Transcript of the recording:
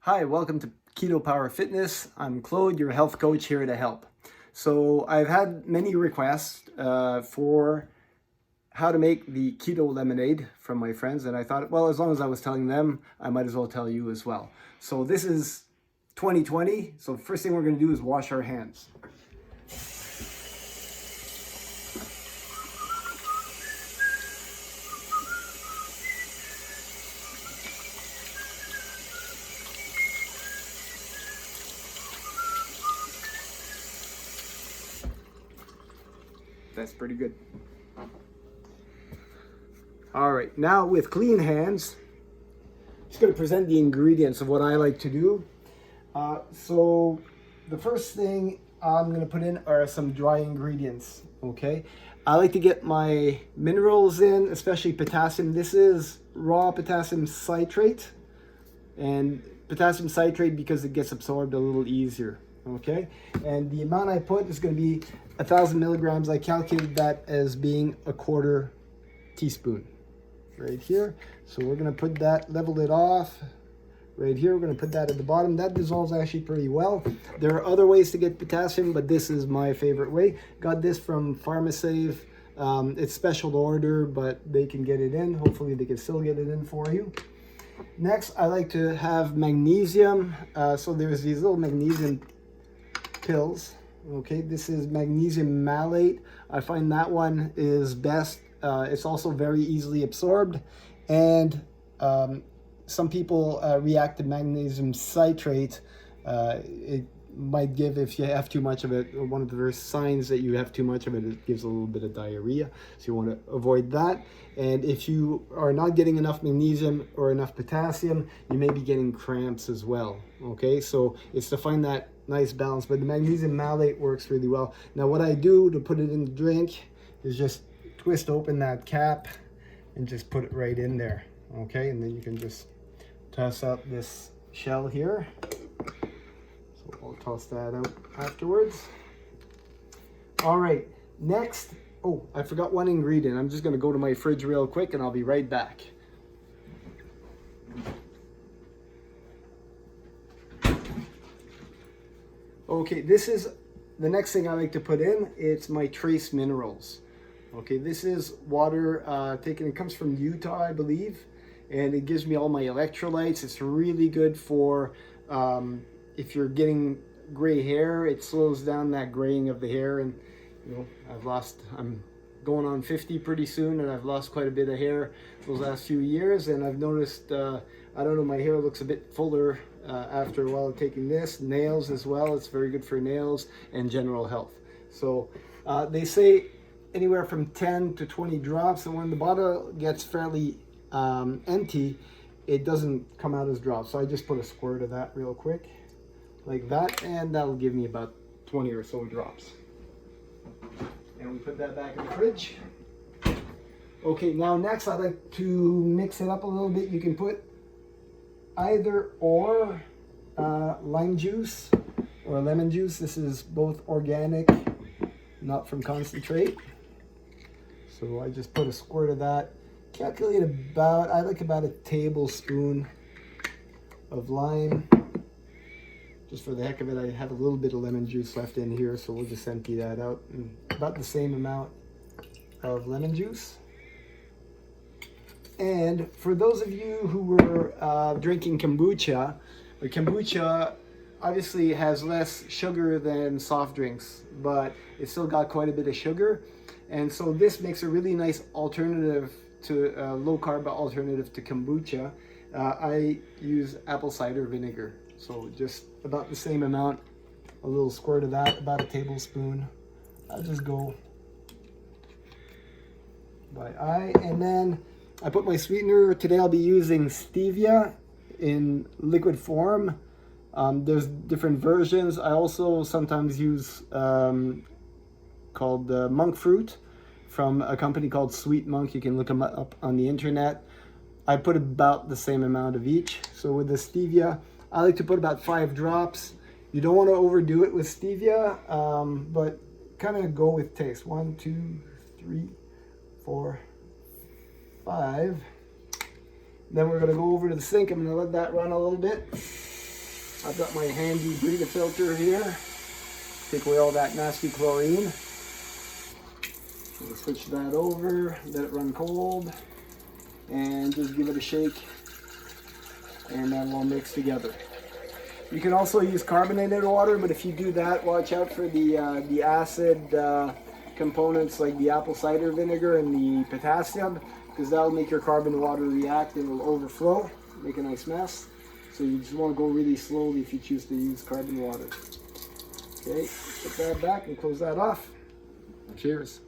Hi, welcome to KetoPower Fitness. I'm Claude, your health coach here to help. So I've had many requests for how to make the keto lemonade from my friends, and I thought, well, as long as I was telling them, I might as well tell you as well. So this is 2020, so first thing we're going to do is wash our hands. That's pretty good. All right, now with clean hands, I'm just going to present the ingredients of what I like to do. So the first thing I'm going to put in are some dry ingredients, okay? I like to get my minerals in, especially potassium. This is raw potassium citrate, and potassium citrate because it gets absorbed a little easier, okay? And the amount I put is going to be 1,000 milligrams. I calculated that as being a quarter teaspoon right here. So we're going to put that, level it off right here. We're going to put that at the bottom. That dissolves actually pretty well. There are other ways to get potassium, but this is my favorite way. Got this from PharmaSave. It's special to order, but they can get it in. Hopefully they can still get it in for you. Next, I like to have magnesium. So there's these little magnesium pills. Okay, this is magnesium malate. I find that one is best. It's also very easily absorbed, and some people react to magnesium citrate. It might give, if you have too much of it, one of the first signs that you have too much of it, it gives a little bit of diarrhea. So you want to avoid that. And if you are not getting enough magnesium or enough potassium, you may be getting cramps as well. Okay, so it's to find that nice balance, but the magnesium malate works really well. Now what I do to put it in the drink is just twist open that cap and just put it right in there. Okay, and then you can just toss out this shell here. So I'll toss that out afterwards. All right, next, oh, I forgot one ingredient. I'm just gonna go to my fridge real quick and I'll be right back. Okay, this is the next thing I like to put in. It's my trace minerals. Okay, this is water taken, it comes from Utah, I believe, and it gives me all my electrolytes. It's really good for if you're getting gray hair. It slows down that graying of the hair, and you know, I'm going on 50 pretty soon, and I've lost quite a bit of hair those last few years, and I've noticed, I don't know, my hair looks a bit fuller after a while of taking this. Nails as well, it's very good for nails and general health. So they say anywhere from 10 to 20 drops, and when the bottle gets fairly empty, it doesn't come out as drops. So I just put a squirt of that real quick like that, and that'll give me about 20 or so drops. And we put that back in the fridge. Okay, now next I'd like to mix it up a little bit. You can put either or lime juice or lemon juice. This is both organic, not from concentrate. So I just put a squirt of that. Calculate about, I like about a tablespoon of lime. Just for the heck of it, I have a little bit of lemon juice left in here, so we'll just empty that out. And about the same amount of lemon juice. And for those of you who were drinking kombucha, kombucha obviously has less sugar than soft drinks, but it's still got quite a bit of sugar. And so this makes a really nice alternative to low carb alternative to kombucha. I use apple cider vinegar. So just about the same amount, a little squirt of that, about a tablespoon. I'll just go by eye. And then I put my sweetener. Today I'll be using stevia in liquid form. There's different versions. I also sometimes use called monk fruit from a company called Sweet Monk. You can look them up on the internet. I put about the same amount of each. So with the stevia, I like to put about 5 drops. You don't want to overdo it with stevia, but kind of go with taste. 1, 2, 3, 4, 5. Then we're going to go over to the sink. I'm going to let that run a little bit. I've got my handy Brita filter here. Take away all that nasty chlorine. We'll switch that over, let it run cold, and just give it a shake, and then we'll mix together. You can also use carbonated water, but if you do that, watch out for the acid components like the apple cider vinegar and the potassium, because that'll make your carbon water react and it'll overflow, make a nice mess. So you just want to go really slowly if you choose to use carbon water. Okay, put that back and close that off. Cheers.